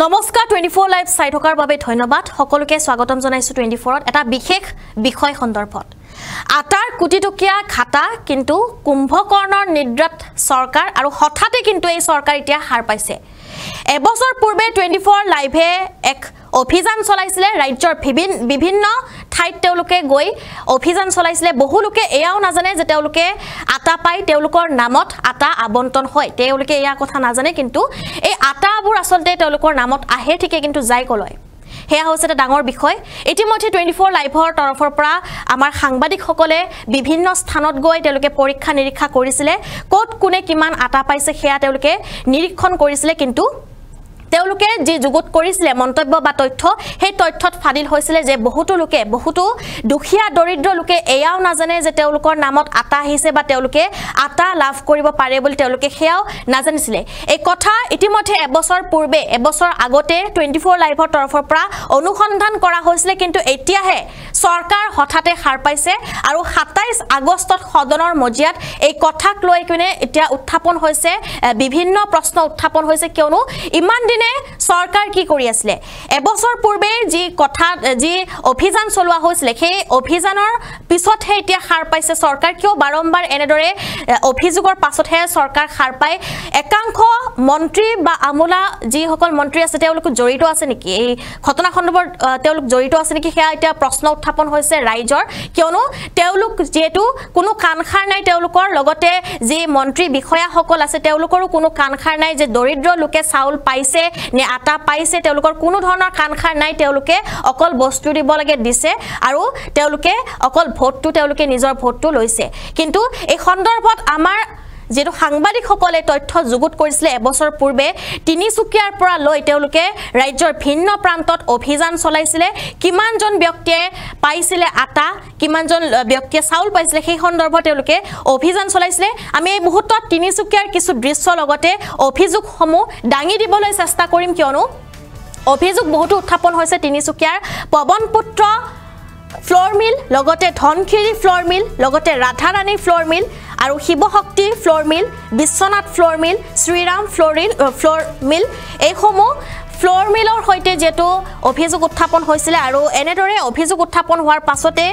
নমস্কাৰ 24 লাইভ চাই থকাৰ বাবে ধন্যবাদ সকলোকে স্বাগতম জনাইছো 24ত এটা বিশেষ বিষয় সন্দৰ্ভত আটাৰ কোটিটকীয়া খাতা কিন্তু কুম্ভকৰ্ণৰ নিদ্ৰাত চৰকাৰ আৰু হঠাতে কিন্তু এই চৰকাৰ এতিয়া হাৰ পাইছে এবছৰ পূৰ্বে 24 লাইভে এক অভিযান চলাইছিলে ৰাজ্যৰ বিভিন্ন ঠাইত তেওঁলোকে গৈ অভিযান চলাইছিলে বহু লোকে এয়াও নাজানে যে তেওঁলোকে আটা পাই তেওঁলোকৰ নামত আটা আবণ্টন হয় তেওঁলোকে এয়া কথা নাজানে কিন্তু এই আটাবোৰ আসলতে তেওঁলোকৰ নামত আহে ঠিকে কিন্তু যাই কলয় হেয়া হৈছে এটা ডাঙৰ বিষয় ইতিমধ্যে 24 লাইভৰ তৰফৰ পৰা আমাৰ সাংবাদিকসকলে বিভিন্ন স্থানত গৈ তেওঁলোকে পৰীক্ষা নিৰীক্ষা কৰিছিলে ক'ত কোনে কিমান আটা পাইছে হেয়া তেওঁলোকে নিৰীক্ষণ কৰিছিলে কিন্তু তেওঁলোকে যে যুগত কৰিছিলে মন্তব্য বা তথ্য সেই তথ্যত ফাদিল হৈছিলে যে বহুতো লোকে বহুতো দুখিয়া দৰিদ্ৰ লোকে এয়াও নাজানে যে তেওঁলোকৰ নামত আটা আহিছে বা তেওঁলোকে আটা লাভ কৰিব পাৰে বুলি তেওঁলোকে হেয়াও নাজানিছিলে এই কথা ইতিমধ্যে এবছৰ পূৰ্বে এবছৰ আগতে 24 লাইভৰ তৰফৰ পৰা অনুসন্ধান কৰা হৈছিলে কিন্তু এতিয়াহে চৰকাৰ হঠাতে হাৰ পাইছে আৰু 27 আগষ্টত সদনৰ মজিয়াত এই কথাক লৈ কিনে এতিয়া উত্থাপন হৈছে বিভিন্ন প্ৰশ্ন উত্থাপন হৈছে কিয়নো ইমান সৰকাৰ কি কৰি আছিল এবছৰ পূৰ্বে যি কথা যি অভিযান চলোৱা হৈছিল সেই অভিযানৰ পিছতহে এতিয়া হাৰ পাইছে সৰকাৰ কিয় বাৰম্বাৰ এনেদৰে অভিযোগৰ পাছতহে সৰকাৰ হাৰ পায় একাংশ মন্ত্ৰী বা আমোলা যি সকল মন্ত্ৰী আছে তেওঁলোক জড়িত আছে নেকি এই ঘটনা খণ্ডবৰ তেওঁলোক জড়িত আছে নেকি হেয়া এতিয়া প্ৰশ্ন উত্থাপন হৈছে ৰাইজৰ কিয়নো তেওঁলোক যেহেতু কোনো কানখাৰ নাই তেওঁলোকৰ লগতে যি মন্ত্ৰী বিষয়া সকল আছে তেওঁলোকৰো কোনো কানখাৰ নাই যে দৰিদ্ৰ লোকে চাউল পাইছে নে আটা পাইছে তেওঁলোকৰ কোনো ধৰণৰ কানখাৰ নাই তেওঁলোকে অকল বস্তু দিব লাগে দিছে আৰু তেওঁলোকে অকল ভোটটো তেওঁলোকে নিজৰ ভোটটো লৈছে কিন্তু এই সন্দৰ্ভত আমাৰ যেটো সাংবাদিকসকলে তথ্য যুগুত কৰিছিল এবছৰ পূৰ্বে তিনিচুকীয়াৰ পৰা লৈ তেওঁলোকে ৰাজ্যৰ ভিন্ন প্ৰান্তত অভিযান চলাইছিলে কিমানজন ব্যক্তিয়ে পাইছিলে আটা কিমানজন ব্যক্তিয়ে চাউল পাইছিলে সেই সন্দৰ্ভত তেওঁলোকে অভিযান চলাইছিলে আমি এই মুহূৰ্তত তিনিচুকীয়াৰ কিছু দৃশ্য লগতে অভিযোগসমূহ দাঙি দিবলৈ চেষ্টা কৰিম কিয়নো অভিযোগ বহুতো উত্থাপন হৈছে তিনিচুকীয়াৰ পৱনপুত্ৰ ফ্লোৰ মিল লগতে ধনখিৰি ফ্লোৰ মিল লগতে ৰাধাৰাণী ফ্লোৰ মিল আৰু শিৱশক্তি ফ্লোৰ মিল বিশ্বনাথ ফ্লোৰ মিল শ্ৰীৰাম ফ্লোৰ মিল এইসমূহ ফ্লোৰ মিলৰ হৈতে যেটো অভিযোগ উত্থাপন হৈছিল আৰু এনেদৰে অভিযোগ উত্থাপন হোৱাৰ পাছতে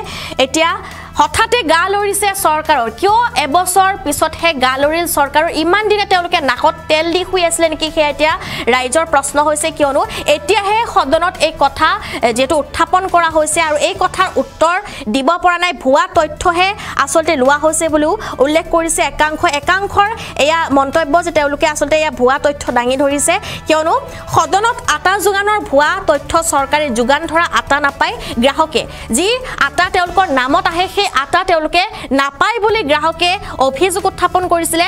এতিয়া হঠাতে গা লৰিছে চৰকাৰৰ কিয় এবছৰ পিছতহে গা লৰিল চৰকাৰৰ ইমান দিনে তেওঁলোকে নাকত তেল দি শুই আছিল নেকি হেয়া এতিয়া ৰাইজৰ প্ৰশ্ন হৈছে কিয়নো এতিয়াহে সদনত এই কথা যেটো উত্থাপন কৰা হৈছে আৰু এই কথাৰ উত্তৰ দিব পৰা নাই ভুৱা তথ্যহে আসলতে লোৱা হৈছে বুলিও উল্লেখ কৰিছে একাংশৰ এয়া মন্তব্য যে তেওঁলোকে আসলতে এয়া ভুৱা তথ্য দাঙি ধৰিছে কিয়নো সদনত আটা যোগানৰ ভুৱা তথ্য চৰকাৰে যোগান ধৰা আটা নাপায় গ্ৰাহকে যি আটা তেওঁলোকৰ নামত আহে আটা তেওঁলোকে নাপায় বুলি গ্ৰাহকে অভিযোগ উত্থাপন কৰিছিলে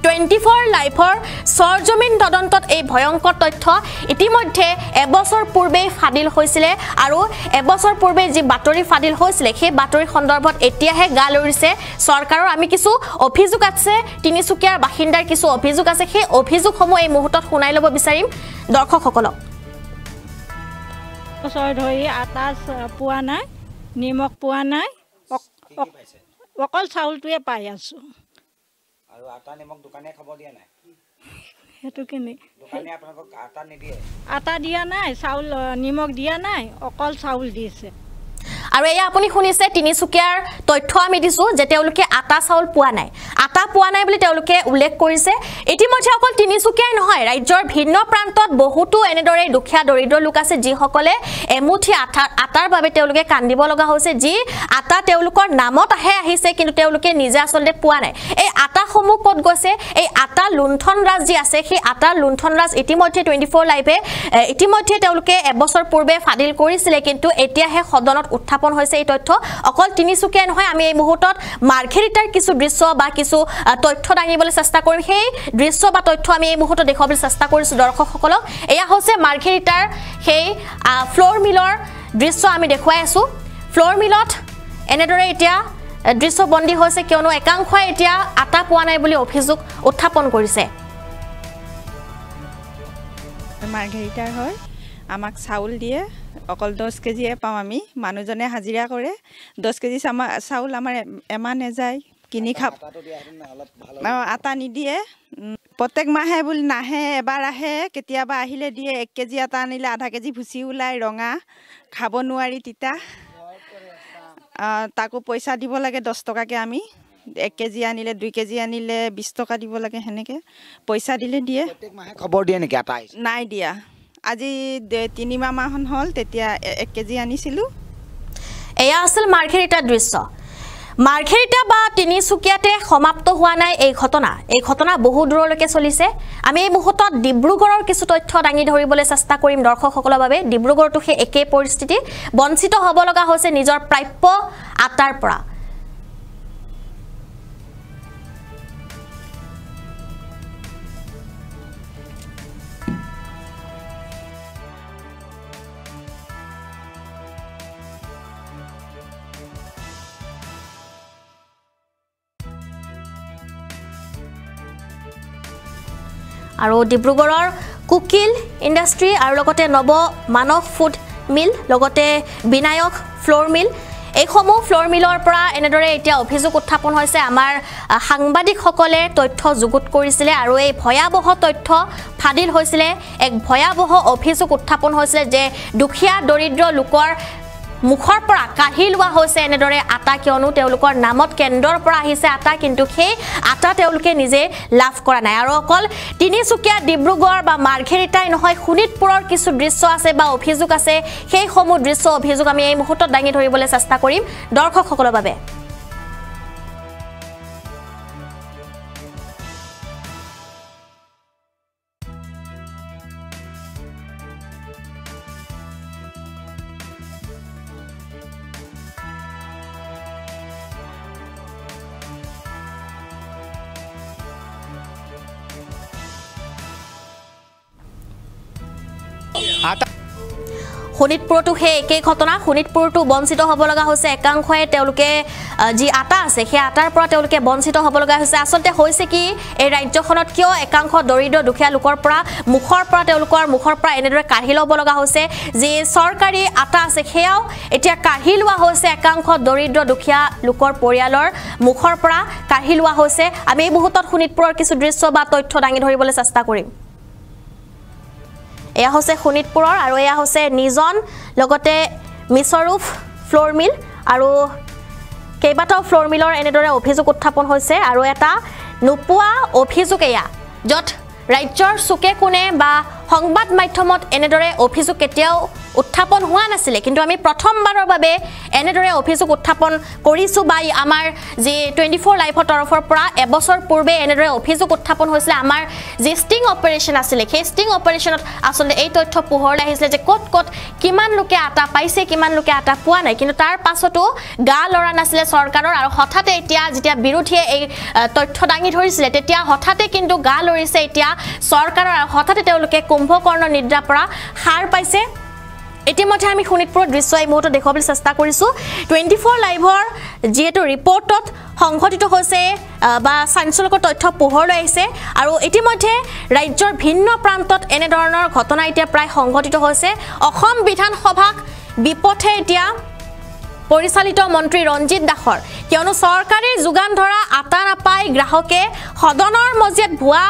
24 লাইভৰ সৰজমিন তদন্তত এই ভয়ংকৰ তথ্য ইতিমধ্যে এবছৰ পূৰ্বে ফাদিল হৈছিল আৰু এবছৰ পূৰ্বে যি বাতৰি ফাদিল হৈছিল সেই বাতৰি সন্দৰ্ভত এতিয়াহে গা লৰিছে চৰকাৰৰ আমি কিছু অভিযোগ আছে তিনিচুকীয়াৰ বাসিন্দাৰ কিছু অভিযোগ আছে সেই অভিযোগসমূহ এই মুহূৰ্তত শুনাই ল'ব বিচাৰিম দৰ্শকসকলক বছৰ ধৰি আটা পোৱা নাই নিমখ পোৱা নাই অকল চাউলটোৱে পাই আছো আৰু আটা নিমখ দোকানে খাব দিয়া নাই হেতু কিনি দোকানে আপোনাক আটা নিদিয়ে আটা দিয়া নাই চাউল নিমখ দিয়া নাই অকল চাউল দিছে আৰু এয়া আপুনি শুনিছে তিনিচুকীয়াৰ তথ্য আমি দিছো যে তেওঁলোকে আটা চাউল পোৱা নাই বুলি তেওঁলোকে উল্লেখ কৰিছে ইতিমধ্যে অকল তিনিচুকীয়াই নহয় ৰাজ্যৰ ভিন্ন প্ৰান্তত বহুতো এনেদৰে দুখীয়া দৰিদ্ৰ লোক আছে যিসকলে এমুঠি আটাৰ বাবে তেওঁলোকে কান্দিব লগা হৈছে যি আটা তেওঁলোকৰ নামত আহিছে কিন্তু তেওঁলোকে নিজে আসলতে পোৱা নাই এই আটাসমূহ ক'ত গৈছে এই আটা লুণ্ঠন ৰাজ যি আছে সেই আটা লুণ্ঠন ৰাজ ইতিমধ্যে 24 লাইভে ইতিমধ্যে তেওঁলোকে এবছৰ পূৰ্বে ফাদিল কৰিছিলে কিন্তু এতিয়াহে সদনত উত্থাপন হৈছে এই তথ্য অকল তিনিচুকীয়া নহয় আমি এই মুহূৰ্তত মাৰ্ঘেৰিটাৰ কিছু দৃশ্য বা কিছু তথ্য দাঙিবলৈ চেষ্টা কৰিম সেই দৃশ্য বা তথ্য আমি এই মুহূৰ্তত দেখাবলৈ চেষ্টা কৰিছো দৰ্শকসকলক এয়া হৈছে মাৰ্ঘেৰিটাৰ সেই ফ্লোৰ মিলৰ দৃশ্য আমি দেখুৱাই আছো ফ্লোৰ মিলত এনেদৰে এতিয়া দৃশ্য বন্দী হৈছে কিয়নো একাংশই এতিয়া আটা পোৱা নাই বুলি অভিযোগ উত্থাপন কৰিছে মাৰ্ঘেৰিটাৰ হয় আমাক চাউল দিয়ে অকল 10 কেজিয়ে পাওঁ আমি মানুহজনে হাজিৰা কৰে 10 কেজি চাউল আমাৰ এমাহ নেযায় কিনি খাব আটা নিদিয়ে প্ৰত্যেক মাহে বুলি নাহে, এবাৰ আহে, কেতিয়াবা আহিলে দিয়ে। 1 কেজি আটা আনিলে আধা কেজি ভুচি ওলায়, ৰঙা খাব নোৱাৰি তিতা। তাকো পইচা দিব লাগে 10 টকাকৈ। আমি 1 কেজি আনিলে 2 কেজি আনিলে 20 টকা দিব লাগে, সেনেকৈ পইচা দিলে দিয়ে। প্ৰত্যেক মাহে খবৰ দিয়ে নেকি আটা আহিছে? নাই দিয়া, আজি 3 মাহমান হ'ল, তেতিয়া 1 কেজি আনিছিলোঁ। এয়া আছিল মাৰ্ঘেৰিটাৰ দৃশ্য। মাৰ্ঘেৰিটা বা তিনিচুকীয়াতে সমাপ্ত হোৱা নাই এই ঘটনা বহু দূৰলৈকে চলিছে। আমি এই মুহূৰ্তত ডিব্ৰুগড়ৰ কিছু তথ্য দাঙি ধৰিবলৈ চেষ্টা কৰিম দৰ্শকসকলৰ বাবে। ডিব্ৰুগড়তো সেই একেই পৰিস্থিতি, বঞ্চিত হ'ব লগা হৈছে নিজৰ প্ৰাপ্য আটাৰ পৰা। আৰু ডিব্ৰুগড়ৰ কুকিল ইণ্ডাষ্ট্ৰী আৰু লগতে নৱ মানস ফুড মিল, লগতে বিনায়ক ফ্লোৰ মিল, এইসমূহ ফ্লোৰ মিলৰ পৰা এনেদৰে এতিয়া অভিযোগ উত্থাপন হৈছে। আমাৰ সাংবাদিকসকলে তথ্য যুগুত কৰিছিলে আৰু এই ভয়াৱহ তথ্য ফাদিল হৈছিলে। এক ভয়াৱহ অভিযোগ উত্থাপন হৈছিলে যে দুখীয়া দৰিদ্ৰ লোকৰ মুখৰ পৰা কাঢ়ি লোৱা হৈছে এনেদৰে আটা, কিয়নো তেওঁলোকৰ নামত কেন্দ্ৰৰ পৰা আহিছে আটা, কিন্তু সেই আটা তেওঁলোকে নিজে লাভ কৰা নাই। আৰু অকল তিনিচুকীয়া, ডিব্ৰুগড় বা মাৰ্ঘেৰিটাই নহয়, শোণিতপুৰৰ কিছু দৃশ্য আছে বা অভিযোগ আছে। সেইসমূহ দৃশ্য অভিযোগ আমি এই মুহূৰ্তত দাঙি ধৰিবলৈ চেষ্টা কৰিম দৰ্শকসকলৰ বাবে। শোণিতপুৰতো সেই একেই ঘটনা। শোণিতপুৰতো বঞ্চিত হ'ব লগা হৈছে একাংশই। তেওঁলোকে যি আটা আছে সেই আটাৰ পৰা তেওঁলোকে বঞ্চিত হ'ব লগা হৈছে। আচলতে হৈছে কি, এই ৰাজ্যখনত কিয় একাংশ দৰিদ্ৰ দুখীয়া লোকৰ পৰা তেওঁলোকৰ মুখৰ পৰা এনেদৰে কাঢ়ি ল'ব লগা হৈছে। যি চৰকাৰী আটা আছে সেয়াও এতিয়া কাঢ়ি লোৱা হৈছে, একাংশ দৰিদ্ৰ দুখীয়া লোকৰ পৰিয়ালৰ মুখৰ পৰা কাঢ়ি লোৱা হৈছে। আমি এই মুহূৰ্তত শোণিতপুৰৰ কিছু দৃশ্য বা তথ্য দাঙি ধৰিবলৈ চেষ্টা কৰিম। এয়া হৈছে শোণিতপুৰৰ আৰু এয়া হৈছে নিজন, লগতে মিছৰুফ ফ্লোৰ মিল আৰু কেইবাটাও ফ্লোৰ মিলৰ এনেদৰে অভিযোগ উত্থাপন হৈছে। আৰু এটা নোপোৱা অভিযোগ এয়া, য'ত ৰাজ্যৰ চুকে কোণে বা সংবাদ মাধ্যমত এনেদৰে অভিযোগ কেতিয়াও উত্থাপন হোৱা নাছিলে, কিন্তু আমি প্ৰথমবাৰৰ বাবে এনেদৰে অভিযোগ উত্থাপন কৰিছোঁ। বা আমাৰ যি 24 লাইভৰ তৰফৰ পৰা এবছৰ পূৰ্বে এনেদৰে অভিযোগ উত্থাপন হৈছিলে। আমাৰ যি ষ্টিং অপাৰেশ্যন আছিলে, সেই ষ্টিং অপাৰেশ্যনত আচলতে এই তথ্য পোহৰলৈ আহিছিলে যে ক'ত কিমান লোকে আটা পাইছে, কিমান লোকে আটা পোৱা নাই। কিন্তু তাৰ পাছতো গা লৰা নাছিলে চৰকাৰৰ। আৰু হঠাতে এতিয়া যেতিয়া বিৰোধীয়ে এই তথ্য দাঙি ধৰিছিলে, তেতিয়া হঠাতে কিন্তু গা লৰিছে এতিয়া চৰকাৰৰ, আৰু হঠাতে তেওঁলোকে কুম্ভকৰ্ণৰ নিদ্ৰাৰ পৰা সাৰ পাইছে। ইতিমধ্যে আমি শোণিতপুৰৰ দৃশ্য এই মুহূৰ্তত দেখুৱাবলৈ চেষ্টা কৰিছোঁ। 24 লাইভৰ যিহেতু ৰিপৰ্টত সংঘটিত হৈছে বা চাঞ্চল্যকৰ তথ্য পোহৰলৈ আহিছে। আৰু ইতিমধ্যে ৰাজ্যৰ ভিন্ন প্ৰান্তত এনেধৰণৰ ঘটনা এতিয়া প্ৰায় সংঘটিত হৈছে। অসম বিধানসভাক বিপথে এতিয়া পৰিচালিত মন্ত্ৰী ৰঞ্জিত দাসৰ, কিয়নো চৰকাৰী যোগান ধৰা আটা নাপায় গ্ৰাহকে, সদনৰ মজিয়াত ভুৱা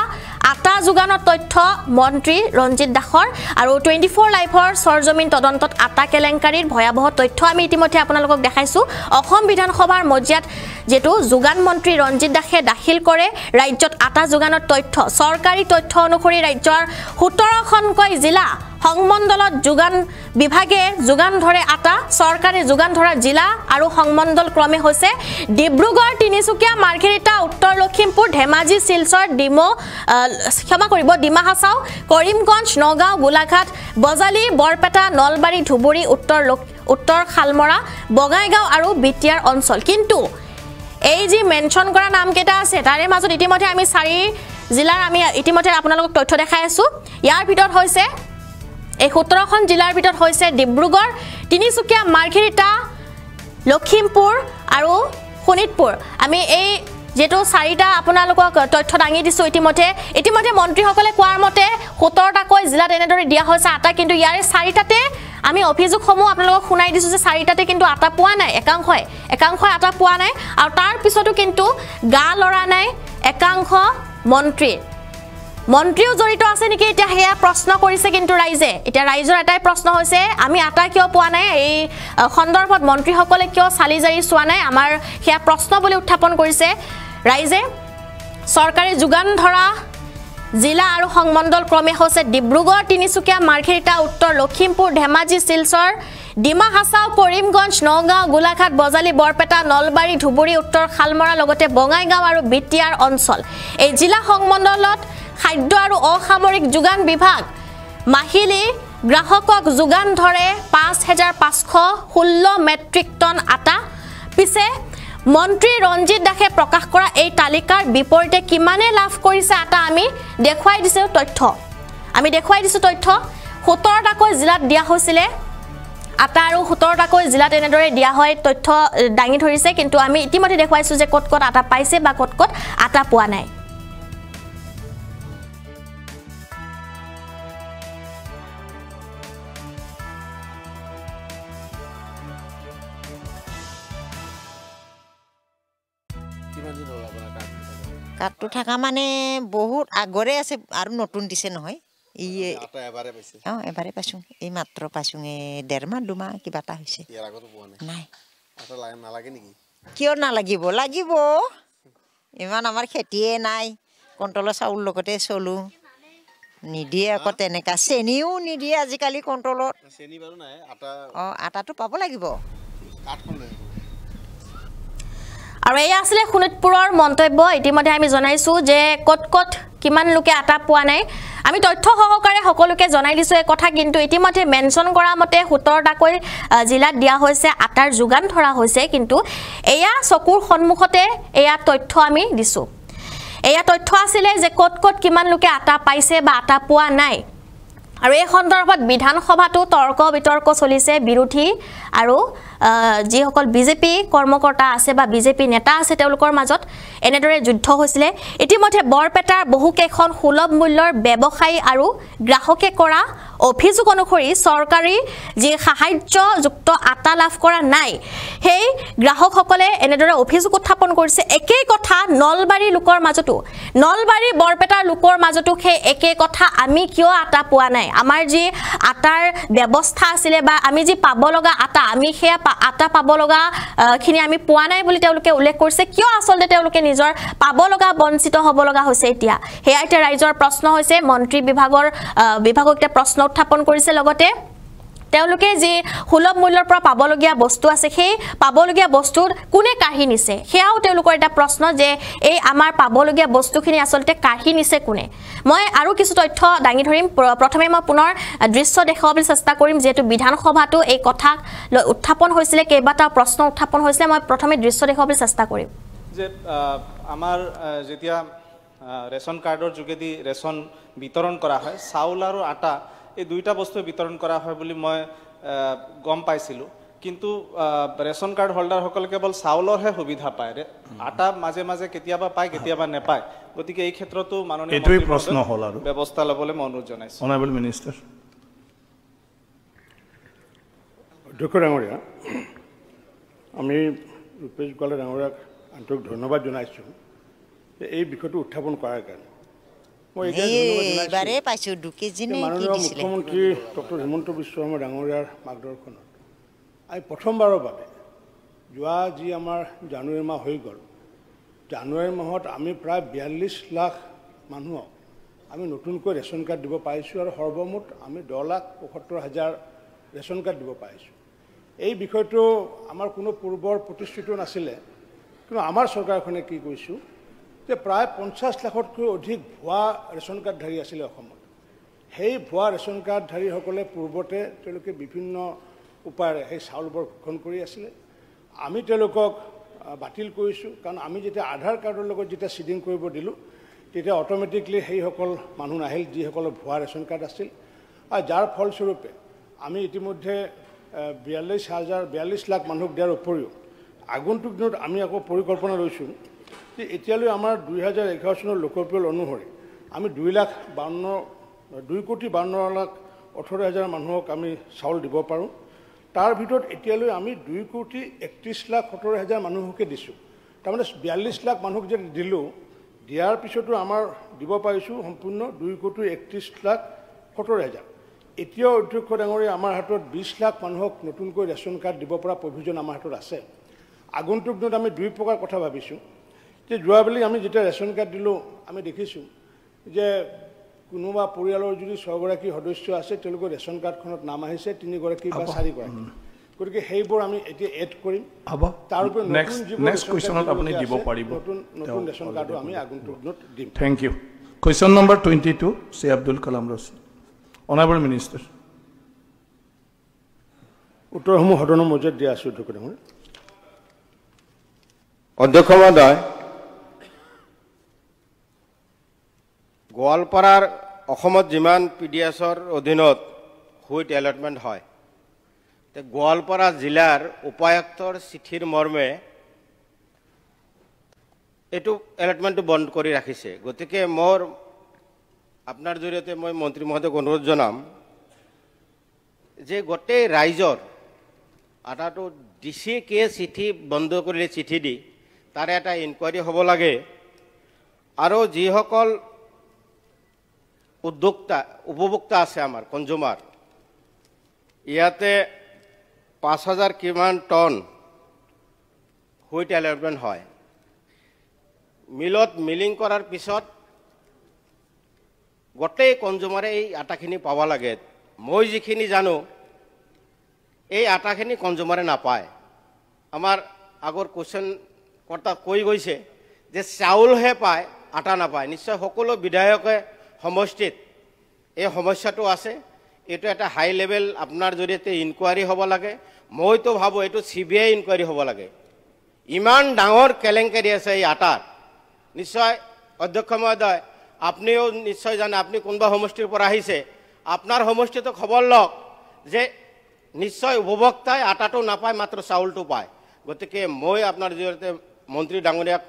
আটা যোগানৰ তথ্য মন্ত্ৰী ৰঞ্জিত দাসৰ। আৰু 24 লাইভৰ সৰজমিন তদন্তত আটা কেলেংকাৰীৰ ভয়াৱহ তথ্য আমি ইতিমধ্যে আপোনালোকক দেখাইছোঁ। অসম বিধানসভাৰ মজিয়াত যেটো যোগান মন্ত্ৰী ৰঞ্জিত দাসে দাখিল কৰে ৰাজ্যত আটা যোগানৰ তথ্য। চৰকাৰী তথ্য অনুসৰি ৰাজ্যৰ 17খনকৈ জিলা সংমণ্ডলত যোগান বিভাগে যোগান ধৰে আটা। চৰকাৰে যোগান ধৰা জিলা আৰু সংমণ্ডল ক্ৰমে হৈছে ডিব্ৰুগড়, তিনিচুকীয়া, মাৰ্ঘেৰিটা, উত্তৰ লখিমপুৰ, ধেমাজি, শিলচৰ, ডিমা হাছাও, কৰিমগঞ্জ, নগাঁও, গোলাঘাট, বজালি, বৰপেটা, নলবাৰী, ধুবুৰী, উত্তৰ শালমৰা, বঙাইগাঁও আৰু বিটিয়াৰ অঞ্চল। কিন্তু এই যি মেনশ্যন কৰা নামকেইটা আছে তাৰে মাজত ইতিমধ্যে আমি 4 জিলাৰ আমি ইতিমধ্যে আপোনালোকক তথ্য দেখাই আছোঁ। ইয়াৰ ভিতৰত হৈছে এই 17খন জিলাৰ ভিতৰত হৈছে ডিব্ৰুগড়, তিনিচুকীয়া, মাৰ্ঘেৰিটা, লখিমপুৰ আৰু শোণিতপুৰ। আমি এই যেটো 4টা আপোনালোকক তথ্য দাঙি দিছোঁ ইতিমধ্যে মন্ত্ৰীসকলে কোৱাৰ মতে 17টাকৈ জিলাত এনেদৰে দিয়া হৈছে আটা। কিন্তু ইয়াৰে 4টাতে আমি অভিযোগসমূহ আপোনালোকক শুনাই দিছোঁ যে 4টাতে কিন্তু আটা পোৱা নাই, একাংশই আটা পোৱা নাই। আৰু তাৰ পিছতো কিন্তু গা লৰা নাই একাংশ মন্ত্ৰী। মন্ত্ৰীও জড়িত আছে নেকি এতিয়া হেয়া প্ৰশ্ন কৰিছে কিন্তু ৰাইজে এতিয়া ৰাইজৰ এটাই প্ৰশ্ন হৈছে আমি আটা কিয় পোৱা নাই এই সন্দৰ্ভত মন্ত্ৰীসকলে কিয় চালি জাৰি চোৱা নাই আমাৰ হেয়া প্ৰশ্ন বুলি উত্থাপন কৰিছে ৰাইজে চৰকাৰে যোগান ধৰা জিলা আৰু সংমণ্ডল ক্ৰমে হৈছে ডিব্ৰুগড় তিনিচুকীয়া মাৰ্ঘেৰিটা উত্তৰ লখিমপুৰ ধেমাজি শিলচৰ ডিমা হাছাও কৰিমগঞ্জ নগাঁও গোলাঘাট বজালি বৰপেটা নলবাৰী ধুবুৰী উত্তৰ খালমৰা লগতে বঙাইগাঁও আৰু বিটিয়াৰ অঞ্চল এই জিলা সংমণ্ডলত খাদ্য আৰু অসামৰিক যোগান বিভাগ মাহিলি গ্ৰাহকক যোগান ধৰে ৫৫১৬ মেট্ৰিক টন আটা পিছে মন্ত্ৰী ৰঞ্জিত দাসে প্ৰকাশ কৰা এই তালিকাৰ বিপৰীতে কিমানে লাভ কৰিছে আটা আমি দেখুৱাই দিছো তথ্য ১৭টাকৈ জিলাত দিয়া হৈছিল আটা আৰু ১৭টাকৈ জিলাত এনেদৰে দিয়া হয় তথ্য দাঙি ধৰিছে কিন্তু আমি ইতিমধ্যে দেখুৱাইছো যে ক'ত ক'ত আটা পাইছে বা ক'ত ক'ত আটা পোৱা নাই কাৰ্ডটো থকা মানে বহুত আগৰে আছে আৰু নতুন দিছে নহয় এবাৰে পাইছোঁ এই মাত্ৰ পাইছোঁ ডেৰ মাহ দুমাহ কিবা এটা হৈছে নাই কিয় নালাগিব লাগিব ইমান আমাৰ খেতিয়ে নাই কণ্ট্ৰলৰ চাউল লগতে চলোঁ নিদিয়ে আকৌ তেনেকুৱা চেনিও নিদিয়ে আজিকালি কণ্ট্ৰলত আটাটো পাব লাগিব আৰু এই আছিল শোণিতপুৰৰ মন্তব্য ইতিমধ্যে আমি জনাইছো যে ক'ত ক'ত কিমান লোকে আটা পোৱা নাই আমি তথ্য সহকাৰে সকলোকে জনাই দিছো এই কথা কিন্তু ইতিমধ্যে মেনশন কৰা মতে ১৭টাকৈ জিলাত দিয়া হৈছে আটাৰ যোগান ধৰা হৈছে কিন্তু এয়া চকুৰ সন্মুখতে এয়া তথ্য আমি দিছো এয়া তথ্য আছিল যে ক'ত ক'ত কিমান লোকে আটা পাইছে বা আটা পোৱা নাই আৰু এই সন্দৰ্ভত বিধানসভাটো তৰ্ক বিতৰ্ক চলিছে বিৰোধী আৰু যিসকল বিজেপি কৰ্মকৰ্তা আছে বা বিজেপি নেতা আছে তেওঁলোকৰ মাজত এনেদৰে যুদ্ধ হৈছিলে ইতিমধ্যে বৰপেটাৰ বহুকেইখন সুলভ মূল্যৰ ব্যৱসায়ী আৰু গ্ৰাহকে কৰা অভিযোগ অনুসৰি চৰকাৰী যি সাহায্যযুক্ত আটা লাভ কৰা নাই সেই গ্ৰাহকসকলে এনেদৰে অভিযোগ উত্থাপন কৰিছে একেই কথা নলবাৰী লোকৰ মাজতো নলবাৰী বৰপেটাৰ লোকৰ মাজতো সেই একেই কথা আমি কিয় আটা পোৱা নাই আমাৰ যি আটাৰ ব্যৱস্থা আছিলে বা আমি যি পাব লগা আটা আমি সেয়া আটা পাব লগা খিনি আমি পোৱা নাই বুলি তেওঁলোকে উল্লেখ কৰিছে কিয় আচলতে তেওঁলোকে নিজৰ পাব লগা বঞ্চিত হ'ব লগা হৈছে এতিয়া হেয়া এতিয়া ৰাইজৰ প্ৰশ্ন হৈছে মন্ত্ৰী বিভাগক এটা প্ৰশ্ন উত্থাপন কৰিছে লগতে তেওঁলোকে যি সুলভ মূল্যৰ পৰা পাবলগীয়া বস্তু আছে সেই পাবলগীয়া বস্তুৰ কোনে কাঢ়ি নিছে সেয়াও তেওঁলোকৰ এটা প্ৰশ্ন যে এই আমাৰ পাবলগীয়া বস্তুখিনি আচলতে কাঢ়ি নিছে কোনে মই আৰু কিছু তথ্য দাঙি ধৰিম প্ৰথমে মই পুনৰ দৃশ্য দেখাবলৈ চেষ্টা কৰিম যেহেতু বিধানসভাটো এই কথা উত্থাপন হৈছিলে কেইবাটাও প্ৰশ্ন উত্থাপন হৈছিলে মই প্ৰথমে দৃশ্য দেখাবলৈ চেষ্টা কৰিম যে আমাৰ যেতিয়া ৰেচন কাৰ্ডৰ যোগেদি ৰেচন বিতৰণ কৰা হয় চাউল আৰু আটা এই দুইটা বস্তু বিতৰণ কৰা হয় বুলি মই গম পাইছিলোঁ কিন্তু ৰেচন কাৰ্ড হোল্ডাৰসকলে কেৱল চাউলৰহে সুবিধা পায় আটা মাজে মাজে কেতিয়াবা পায় কেতিয়াবা নেপায় গতিকে এই ক্ষেত্ৰতো মাননীয় এইটোৱেই প্ৰশ্ন হ'ল আৰু ব্যৱস্থা ল'বলৈ মই অনুৰোধ জনাইছোঁ অনাৰেবল মিনিষ্টাৰ অধ্যক্ষ ডাঙৰীয়া আমি ৰূপেশ গোৱালা ডাঙৰীয়াক আন্তৰিক ধন্যবাদ জনাইছোঁ যে এই বিষয়টো উত্থাপন কৰাৰ কাৰণে মাননীয় মুখ্যমন্ত্ৰী ডক্টৰ হিমন্ত বিশ্ব শৰ্মা ডাঙৰীয়াৰ মাৰ্গদৰ্শনত আমি প্ৰথমবাৰৰ বাবে যোৱা যি আমাৰ জানুৱাৰী মাহ হৈ গ'ল জানুৱাৰী মাহত আমি প্ৰায় ৪২ লাখ মানুহক আমি নতুনকৈ ৰেচন কাৰ্ড দিব পাৰিছোঁ আৰু সৰ্বমুঠ আমি ১০,৭৫,০০০ ৰেচন কাৰ্ড দিব পাৰিছোঁ এই বিষয়টো আমাৰ কোনো পূৰ্বৰ প্ৰতিশ্ৰুতিও নাছিলে কিন্তু আমাৰ চৰকাৰখনে কি কৈছোঁ যে প্ৰায় ৫০ লাখতকৈ অধিক ভুৱা ৰেচন কাৰ্ডধাৰী আছিলে অসমত সেই ভুৱা ৰেচন কাৰ্ডধাৰীসকলে পূৰ্বতে তেওঁলোকে বিভিন্ন উপায়েৰে সেই চাউলবোৰ শোষণ কৰি আছিলে আমি তেওঁলোকক বাতিল কৰিছোঁ কাৰণ আমি যেতিয়া আধাৰ কাৰ্ডৰ লগত যেতিয়া চিডিং কৰিব দিলোঁ তেতিয়া অট'মেটিকলি সেইসকল মানুহ নাহিল যিসকলৰ ভুৱা ৰেচন কাৰ্ড আছিল আৰু যাৰ ফলস্বৰূপে আমি ইতিমধ্যে ৪২ লাখ মানুহক দিয়াৰ উপৰিও আগন্তুক দিনত আমি আকৌ পৰিকল্পনা লৈছোঁ যে এতিয়ালৈ আমাৰ ২০১১ চনৰ লোকপিয়ল অনুসৰি আমি ২,৫২,১৮,০০০ মানুহক আমি চাউল দিব পাৰোঁ তাৰ ভিতৰত এতিয়ালৈ আমি ২,৩১,৭০,০০০ মানুহকে দিছোঁ তাৰমানে ৪২ লাখ মানুহক যে দিলোঁ দিয়াৰ পিছতো আমাৰ দিব পাৰিছোঁ সম্পূৰ্ণ 2,31,70,000। এতিয়াও অধ্যক্ষ ডাঙৰীয়া আমাৰ হাতত 20 লাখ মানুহক নতুনকৈ ৰেচন কাৰ্ড দিব পৰা প্ৰভিজন আমাৰ হাতত আছে। আগন্তুক দিনত আমি দুই প্ৰকাৰ কথা ভাবিছোঁ যে যোৱাবেলি আমি যেতিয়া ৰেচন কাৰ্ড দিলোঁ আমি দেখিছোঁ যে কোনোবা পৰিয়ালৰ যদি 6 গৰাকী সদস্য আছে তেওঁলোকৰ ৰেচন কাৰ্ডখনত নাম আহিছে 3 গৰাকী বা 4 গৰাকী। গতিকে সেইবোৰ আমি এতিয়া এড কৰিম। তাৰ উপৰি নেক্সট কুৱেশ্যনত আপুনি দিব পাৰিব। নতুন ৰেচন কাৰ্ডো আমি আগন্তুক দিনত দিম। Thank you. Question number 22 Shri Abdul Kalam Rashid. Honourable minister. উত্তৰসমূহ সদনৰ মজিয়াত দিয়া আছে অধ্যক্ষ ডাঙৰীয়া। অধ্যক্ষ মহোদয়, গোৱালপাৰাৰ অসমত যিমান PDS-ৰ অধীনত হুইট এলটমেণ্ট হয়, গোৱালপাৰা জিলাৰ উপায়ুক্তৰ চিঠিৰ মৰ্মে এইটো এলটমেণ্টটো বন্ধ কৰি ৰাখিছে। গতিকে মোৰ আপোনাৰ জৰিয়তে মই মন্ত্ৰী মহোদয়ক অনুৰোধ জনাম যে গোটেই ৰাইজৰ আটাটো DCকে চিঠি বন্ধ কৰিলে চিঠি দি তাৰে এটা ইনকুৱাৰী হ'ব লাগে, আৰু যিসকল উপভোক্তা আছে আমাৰ কনজিউমাৰ, ইয়াতে 5,000 কিমান টন হুইট এলটমেণ্ট হয়। মিলত মিলিং কৰাৰ পিছত গোটেই কনজিউমাৰে এই আটাখিনি পাব লাগে। মই যিখিনি জানো এই আটাখিনি কনজিউমাৰে নাপায়। আমাৰ আগৰ কুৱেশ্যন কৰ্তা কৈ গৈছে যে চাউলহে পায়, আটা নাপায়। নিশ্চয় সকলো বিধায়কে সমষ্টিত এই সমস্যাটো আছে। এইটো এটা হাই লেভেল আপোনাৰ জৰিয়তে ইনকুৱাৰী হ'ব লাগে। মইতো ভাবোঁ এইটো CBI ইনকুৱাৰী হ'ব লাগে। ইমান ডাঙৰ কেলেংকাৰী আছে এই আটাৰ। নিশ্চয় অধ্যক্ষ মহোদয়, আপুনিও নিশ্চয় জানে, আপুনি কোনোবা সমষ্টিৰ পৰা আহিছে, আপোনাৰ সমষ্টিটো খবৰ লওক যে নিশ্চয় উপভোক্তাই আটাটো নাপায়, মাত্ৰ চাউলটো পায়। গতিকে মই আপোনাৰ জৰিয়তে মন্ত্ৰী ডাঙৰীয়াক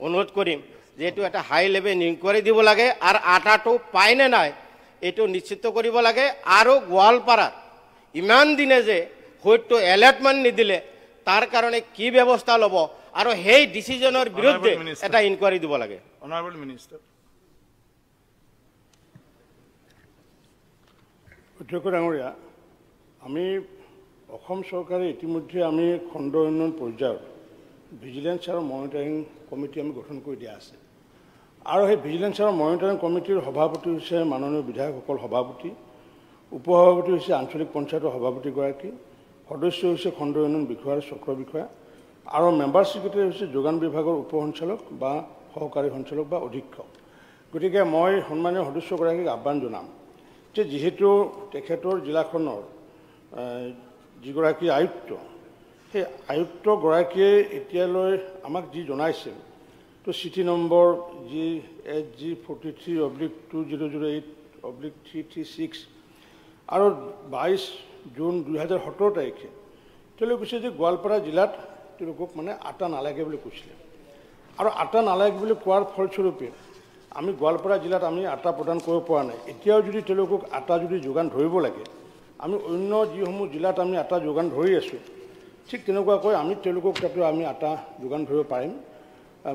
অনুৰোধ কৰিম যে এইটো এটা হাই লেভেল ইনকুৱাৰী দিব লাগে, আৰু আটাটো পায় নে নাই এইটো নিশ্চিত কৰিব লাগে। আৰু গোৱালপাৰাত ইমান দিনে যে হুইটটো এলটমেণ্ট নিদিলে তাৰ কাৰণে কি ব্যৱস্থা ল'ব, আৰু সেই ডিচিজনৰ বিৰুদ্ধে এটা ইনকুৱাৰী দিব লাগে। Honourable minister. অধ্যক্ষ ডাঙৰীয়া, আমি অসম চৰকাৰে ইতিমধ্যে আমি খণ্ড উন্নয়ন পৰ্যায়ত ভিজিলেন্স আৰু মনিটৰিং কমিটি আমি গঠন কৰি দিয়া আছে, আৰু সেই ভিজিলেন্স আৰু মনিটৰিং কমিটিৰ সভাপতি হৈছে মাননীয় বিধায়কসকল সভাপতি, উপসভাপতি হৈছে আঞ্চলিক পঞ্চায়তৰ সভাপতিগৰাকী, সদস্য হৈছে খণ্ড উন্নয়ন বিষয়া আৰু চক্ৰ বিষয়া, আৰু মেম্বাৰ ছেক্ৰেটাৰী হৈছে যোগান বিভাগৰ উপ সঞ্চালক বা সহকাৰী সঞ্চালক বা অধীক্ষক। গতিকে মই সন্মানীয় সদস্যগৰাকীক আহ্বান জনাম যে যিহেতু তেখেতৰ জিলাখনৰ যিগৰাকী আয়ুক্ত, সেই আয়ুক্তগৰাকীয়ে এতিয়ালৈ আমাক যি জনাইছিল, তো চিঠি নম্বৰ GHG43/2008/336 আৰু 22 জুন 2017 তাৰিখে তেওঁলোকে কৈছে যে গোৱালপাৰা জিলাত তেওঁলোকক মানে আটা নালাগে বুলি কৈছিলে, আৰু আটা নালাগে বুলি কোৱাৰ ফলস্বৰূপে আমি গোৱালপাৰা জিলাত আমি আটা প্ৰদান কৰিব পৰা নাই। এতিয়াও যদি তেওঁলোকক আটা যদি যোগান ধৰিব লাগে, আমি অন্য যিসমূহ জিলাত আমি আটা যোগান ধৰি আছোঁ, ঠিক তেনেকুৱাকৈ আমি তেওঁলোকক তাতো আমি আটা যোগান ধৰিব পাৰিম।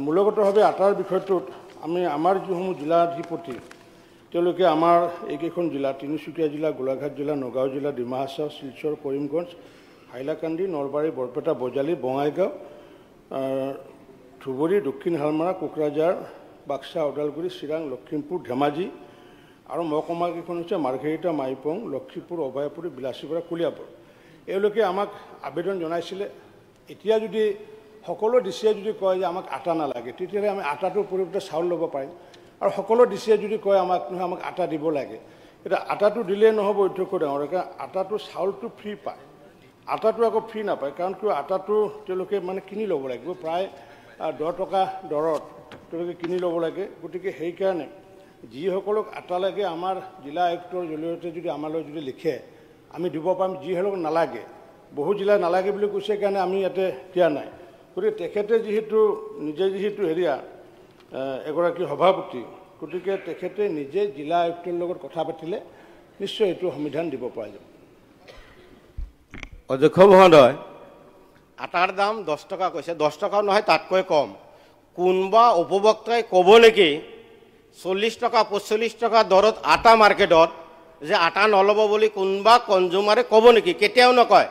মূলগতভাৱে আটাৰ বিষয়টোত আমি আমাৰ যিসমূহ জিলাধিপতি তেওঁলোকে আমাৰ এইকেইখন জিলা, তিনিচুকীয়া জিলা, গোলাঘাট জিলা, নগাঁও জিলা, ডিমা হাছাও, শিলচৰ, কৰিমগঞ্জ, হাইলাকান্দি, নলবাৰী, বৰপেটা, বজালী, বঙাইগাঁও, ধুবুৰী, দক্ষিণ হালমাৰা, কোকৰাঝাৰ, বাক্সা, ওদালগুৰি, চিৰাং, লখিমপুৰ, ধেমাজি, আৰু মহকুমাকেইখন হৈছে মাৰ্ঘেৰিটা, মাইপং, লক্ষীপুৰ, অভয়াপুৰী, বিলাচীপাৰা, কলিয়াপুৰ। এওঁলোকে আমাক আবেদন জনাইছিলে। এতিয়া যদি সকলো ডিচিয়ে যদি কয় যে আমাক আটা নালাগে, তেতিয়াহ'লে আমি আটাটোৰ পৰিৱৰ্তে চাউল ল'ব পাৰিম, আৰু সকলো ডিচিয়ে যদি কয় আমাক নহয় আমাক আটা দিব লাগে, এতিয়া আটাটো দিলেই নহ'ব অধ্যক্ষ ডাঙৰীয়া, কাৰণ আটাটো চাউলটো ফ্ৰী পায়, আটাটো আকৌ ফ্ৰী নাপায়, কাৰণ কিয় আটাটো তেওঁলোকে মানে কিনি ল'ব লাগিব, প্ৰায় 10 টকা দৰত তেওঁলোকে কিনি ল'ব লাগে। গতিকে সেইকাৰণে যিসকলক আটা লাগে আমাৰ জিলা আয়ুক্তৰ জৰিয়তে যদি আমালৈ যদি লিখে আমি দিব পাৰিম, যিসকলক নালাগে, বহু জিলাই নালাগে বুলি কৈছে কাৰণে আমি ইয়াতে দিয়া নাই। গতিকে তেখেতে যিহেতু হেৰিয়া এগৰাকী সভাপতি, গতিকে তেখেতে নিজে জিলা আয়ুক্তৰ লগত কথা পাতিলে নিশ্চয় এইটো সমাধান দিব পৰা যাব। অধ্যক্ষ মহোদয়, আটাৰ দাম 10 টকা কৈছে, 10 টকাও নহয় তাতকৈ কম। কোনোবা উপভোক্তাই ক'ব নেকি 40 টকা 45 টকা দৰত আটা মাৰ্কেটত যে আটা নল'ব বুলি কোনোবা কনজিউমাৰে ক'ব নেকি? কেতিয়াও নকয়।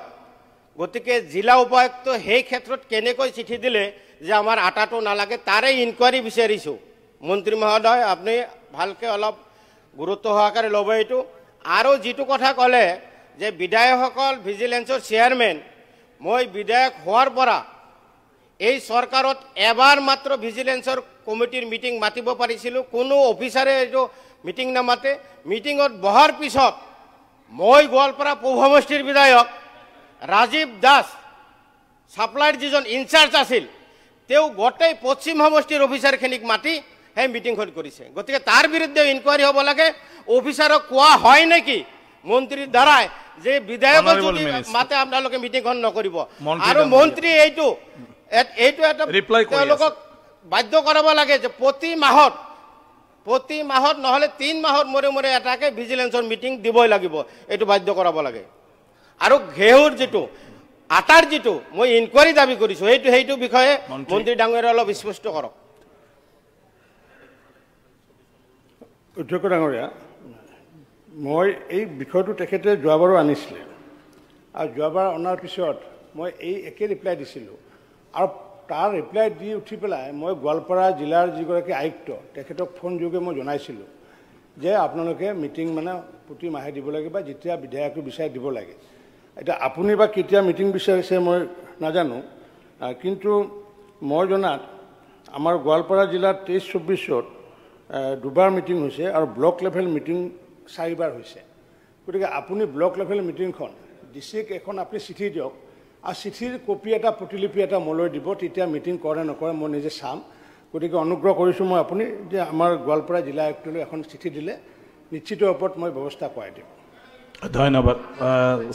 গতিকে জিলা উপায়ুক্ত সেই ক্ষেত্ৰত কেনেকৈ চিঠি দিলে যে আমাৰ আটাটো নালাগে তাৰে ইনকুৱাৰী বিচাৰিছোঁ। মন্ত্ৰী মহোদয় আপুনি ভালকৈ অলপ গুৰুত্ব সহকাৰে ল'ব এইটো। আৰু যিটো কথা ক'লে যে বিধায়কসকল ভিজিলেন্সৰ চেয়াৰমেন, মই বিধায়ক হোৱাৰ পৰা এই চৰকাৰত এবাৰ মাত্ৰ ভিজিলেন্সৰ কমিটিৰ মিটিং মাতিব পাৰিছিলোঁ। কোনো অফিচাৰে এইটো মিটিং নামাতে। মিটিঙত বহাৰ পিছত মই গোৱালপাৰা পৌৰ সমষ্টিৰ বিধায়ক ৰাজীৱ দাস ছাপ্লাইৰ যিজন ইনচাৰ্জ আছিল তেওঁ গোটেই পশ্চিম সমষ্টিৰ অফিচাৰখিনিক মাতি সেই মিটিংখন কৰিছে। গতিকে তাৰ বিৰুদ্ধে ইনকুৱাৰী হ'ব লাগে। অফিচাৰক কোৱা হয় নেকি মন্ত্ৰীৰ দ্বাৰাই যে বিধায়কক যদি মাতে আপোনালোকে মিটিংখন নকৰিব? আৰু মন্ত্ৰী এইটো এটা তেওঁলোকক বাধ্য কৰাব লাগে যে প্ৰতি মাহত নহ'লে 3 মাহৰ মূৰে মূৰে এটাকে ভিজিলেন্সৰ মিটিং দিবই লাগিব। এইটো বাধ্য কৰাব লাগে। আৰু ঘেঁহুৰ যিটো আটাৰ যিটো মই ইনকুৱাৰী দাবী কৰিছোঁ সেইটো বিষয়ে মন্ত্ৰী ডাঙৰীয়া অলপ স্পষ্ট কৰক। অধ্যক্ষ ডাঙৰীয়া, মই এই বিষয়টো তেখেতে যোৱাবাৰো আনিছিলে আৰু যোৱাবাৰ অনাৰ পিছত মই এই একে ৰিপ্লাই দিছিলোঁ আৰু তাৰ ৰিপ্লাই দি উঠি পেলাই মই গোৱালপাৰা জিলাৰ যিগৰাকী আয়ুক্ত তেখেতক ফোনযোগে মই জনাইছিলোঁ যে আপোনালোকে মিটিং মানে প্ৰতি মাহে দিব লাগে বা যেতিয়া বিধায়কে বিচাৰি দিব লাগে। এতিয়া আপুনি বা কেতিয়া মিটিং বিচাৰিছে মই নাজানো, কিন্তু মই জনাত আমাৰ গোৱালপাৰা জিলাত 23-24 দুবাৰ মিটিং হৈছে আৰু ব্লক লেভেল মিটিং 4বাৰ হৈছে। গতিকে আপুনি ব্লক লেভেল মিটিংখন ডিচিক এখন আপুনি চিঠি দিয়ক আৰু চিঠিৰ কপি এটা প্ৰতিলিপি এটা মোলৈ দিব, তেতিয়া মিটিং কৰে নকৰে মই নিজে চাম। গতিকে অনুগ্ৰহ কৰিছোঁ মই আপুনি যে আমাৰ গোৱালপাৰা জিলা আয়ুক্তলৈ এখন চিঠি দিলে নিশ্চিত ওপৰত মই ব্যৱস্থা কৰাই দিম। ধন্যবাদ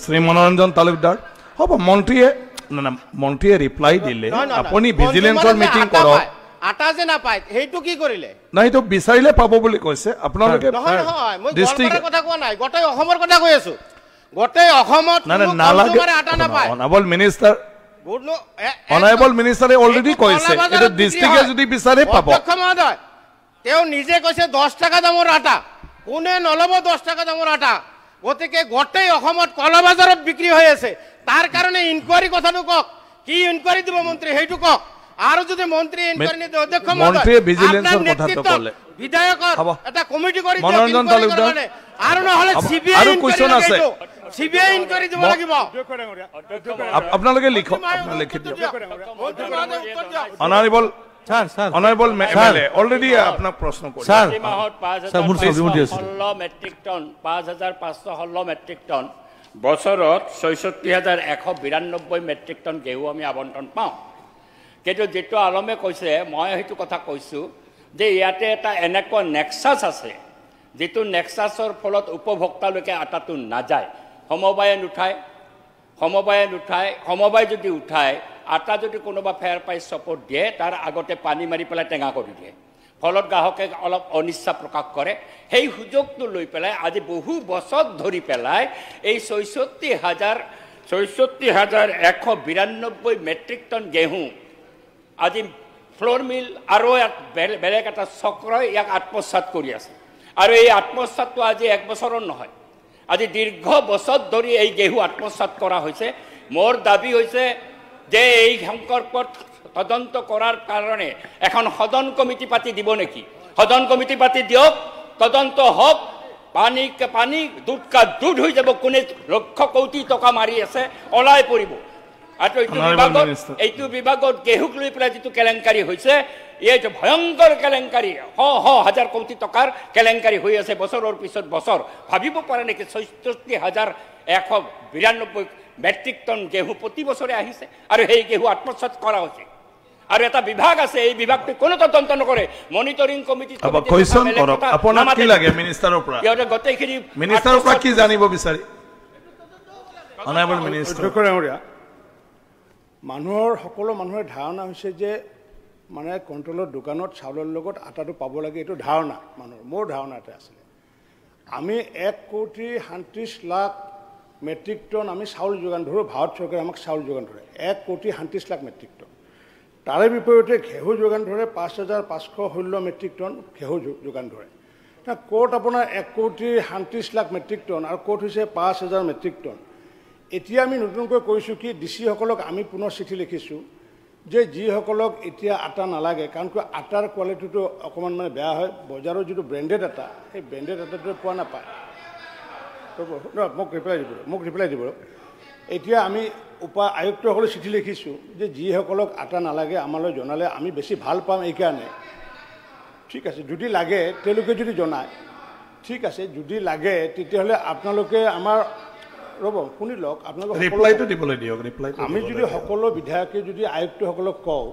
শ্ৰী মনোৰঞ্জন তালুকদাৰ। হ'ব, মন্ত্ৰীয়ে ৰিপ্লাই দিলে আপুনি ভিজিলেন্সৰ মিটিং কৰক। আটা যে নাপায় সেইটো কি কৰিলে? নাই, এইটো বিচাৰিলে পাব বুলি কৈছে আপোনালোকে। নহয়, মই গোৱালপাৰাৰ কথা কোৱা নাই, গোটেই অসমৰ কথা কৈ আছো। গোটেই অসমত আটা নাপায়। অনাৰেবল মিনিষ্টাৰে অলৰেডি কৈছে এইটো ডিষ্ট্ৰিক্টে যদি বিচাৰে পাব। অধ্যক্ষ মহোদয়, তেওঁ নিজে কৈছে 10 টকা দামৰ আটা, কোনে নল'ব 10 টকা দামৰ আটা? গতিকে গোটেই অসমত কলাবাজাৰত বিক্ৰী হৈ আছে। তাৰ কাৰণে ইনকুৱাৰী কথাটো কওক, কি ইনকুৱাৰী দিব মন্ত্ৰী সেইটো কওক। আৰু যদি মন্ত্ৰী ইনকুৱাৰী নিদিয়ে অধ্যক্ষ মন্ত্ৰীয়ে ভিজিলেন্সৰ কথাটো ক'লে বিধায়কৰ এটা কমিটি কৰি মনোৰঞ্জন তালুকদাৰ আৰু নহ'লে চিবিআই কোৱেশ্যন আছে, চিবিআই ইনকুৱাৰী দিব লাগিব। আপোনালোকে লিখক, লিখি দিয়ক। অনাৰেবল এমএলএ অলৰেডি আপোনাক প্ৰশ্ন কৰিছে। স্যাৰ, মোৰ 5,516 মেট্ৰিক টন 5,516 মেট্ৰিক টন বছৰত 66,192 মেট্ৰিক টন ঘেঁহু আমি আবণ্টন পাওঁ। কিন্তু যিটো আলমে কৈছে, মই সেইটো কথা কৈছোঁ যে ইয়াতে এটা এনেকুৱা নেক্সাছ আছে যিটো নেক্সাছৰ ফলত উপভোক্তালৈকে আটাটো নাযায়। সমবায়ে যদি উঠায় আটা যদি কোনোবা ফেয়াৰ প্ৰাইচ শ্বপত দিয়ে তাৰ আগতে পানী মাৰি পেলাই টেঙা কৰি দিয়ে, ফলত গ্ৰাহকে অলপ অনিচ্ছা প্ৰকাশ কৰে। সেই সুযোগটো লৈ পেলাই আজি বহু বছৰ ধৰি পেলাই এই 66,192 মেট্ৰিক টন ঘেঁহু আজি ফ্ল'ৰ মিল আৰু বেলেগ এটা চক্ৰই ইয়াক আত্মসাৎ কৰি আছে। আৰু এই আত্মসাৎটো আজি 1 বছৰৰ নহয়, আজি দীৰ্ঘ বছৰ ধৰি এই ঘেঁহু আত্মসাৎ কৰা হৈছে। মোৰ দাবী হৈছে যে এই সংকল্পত তদন্ত কৰাৰ কাৰণে এখন সদন কমিটি পাতি দিব নেকি? সদন কমিটি পাতি দিয়ক, তদন্ত হওক, পানী দুধ হৈ যাব। কোনে লক্ষ কোটি টকা মাৰি আছে ওলাই পৰিব। আৰু এইটো বিভাগত ঘেঁহুক লৈ পেলাই যিটো কেলেংকাৰী হৈছে, এইটো ভয়ংকৰ কেলেংকাৰী, হাজাৰ কোটি টকাৰ কেলেংকাৰী হৈ আছে বছৰৰ পিছত বছৰ। ভাবিব পাৰে নেকি 66,192 মেট্ৰিক টন ঘেঁহু প্ৰতি বছৰে আহিছে আৰু সেই ঘেঁহু আত্মসাৎ কৰা হৈছে। আৰু এটা বিভাগ আছে, এই বিভাগটো কোনো তদন্ত নকৰে। মনিটৰিং কমিটি গোটেইখিনি মিনিষ্টাৰৰ পৰা কি জানিব বিচাৰি সকলো মানুহৰ ধাৰণা হৈছে যে মানে কণ্ট্ৰলৰ দোকানত চাউলৰ লগত আটাটো পাব লাগে, এইটো ধাৰণা মানুহৰ। মোৰ ধাৰণা এটা আছিলে, আমি 1,37,00,000 মেট্ৰিক টন আমি চাউল যোগান ধৰোঁ। ভাৰত চৰকাৰে আমাক চাউল যোগান ধৰে 1,37,00,000 মেট্ৰিক টন। তাৰে বিপৰীতে ঘেঁহু যোগান ধৰে ৫,৫১৬ মেট্ৰিক টন ঘেঁহু যোগান ধৰে। ক'ত আপোনাৰ ১,৩৭,০০,০০০ মেট্ৰিক টন আৰু ক'ত হৈছে ৫,০০০ মেট্ৰিক টন। এতিয়া আমি নতুনকৈ কৈছোঁ কি ডিচিসকলক আমি পুনৰ চিঠি লিখিছোঁ যে যিসকলক এতিয়া আটা নালাগে, কাৰণ আটাৰ কোৱালিটিটো অকণমান মানে বেয়া হয়, বজাৰৰ যিটো ব্ৰেণ্ডেড আটা সেই ব্ৰেণ্ডেড আটাটোৱে পোৱা নাপায়। মোক ৰিপ্লাই দিব। এতিয়া আমি আয়ুক্তসকলে চিঠি লিখিছোঁ যে যিসকলক আটা নালাগে আমালৈ জনালে আমি বেছি ভাল পাম, এইকাৰণে ঠিক আছে। যদি লাগে তেওঁলোকে যদি জনায় ঠিক আছে, যদি লাগে তেতিয়াহ'লে আপোনালোকে আমাৰ ৰ'ব শুনি লওক, আপোনালোকে ৰিপ্লাইটো দিবলৈ দিয়ক। আমি যদি সকলো বিধায়কে যদি আয়ুক্তসকলক কওঁ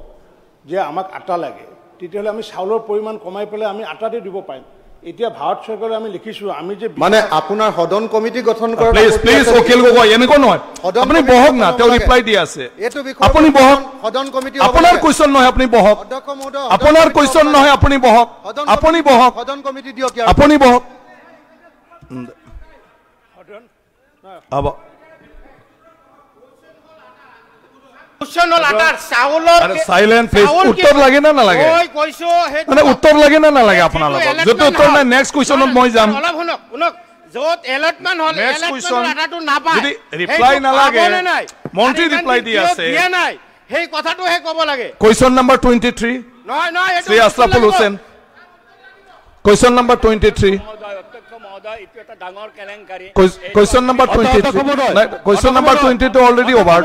যে আমাক আটা লাগে, তেতিয়াহ'লে আমি চাউলৰ পৰিমাণ কমাই পেলাই আমি আটাতে দিব পাৰিম। এতিয়া ভাৰত চৰকাৰে আমি লিখিছোঁ আমি যে মানে আপোনাৰ সদন কমিটি গঠন কৰা প্লিজ অখিল গগৈ এনেকুৱা নহয়, আপুনি বহক না, তেওঁ ৰিপ্লাই দি আছে, আপুনি বহক। সদন কমিটি আপোনাৰ কুৱেশ্যন নহয়, আপুনি বহক। আপোনাৰ কুৱেশ্যন নহয়, আপুনি বহক। আপুনি বহক, সদন কমিটি দিয়ক, আপুনি বহক। হ'ব সাইলেন্ট প্লিজ। উত্তৰ লাগে না নালাগে? মানে উত্তৰ লাগে না নালাগে আপোনালোকক? যদি উত্তৰ নাই নেক্সট কুৱেশ্যনত মই যাম। যদি ৰিপ্লাই নালাগে, মন্ত্ৰী ৰিপ্লাই দি আছে, সেই কথাটোহে ক'ব লাগে। Question number 23 Shri Ashraful Hussain, question number 23, question number 23, question number 22 already over.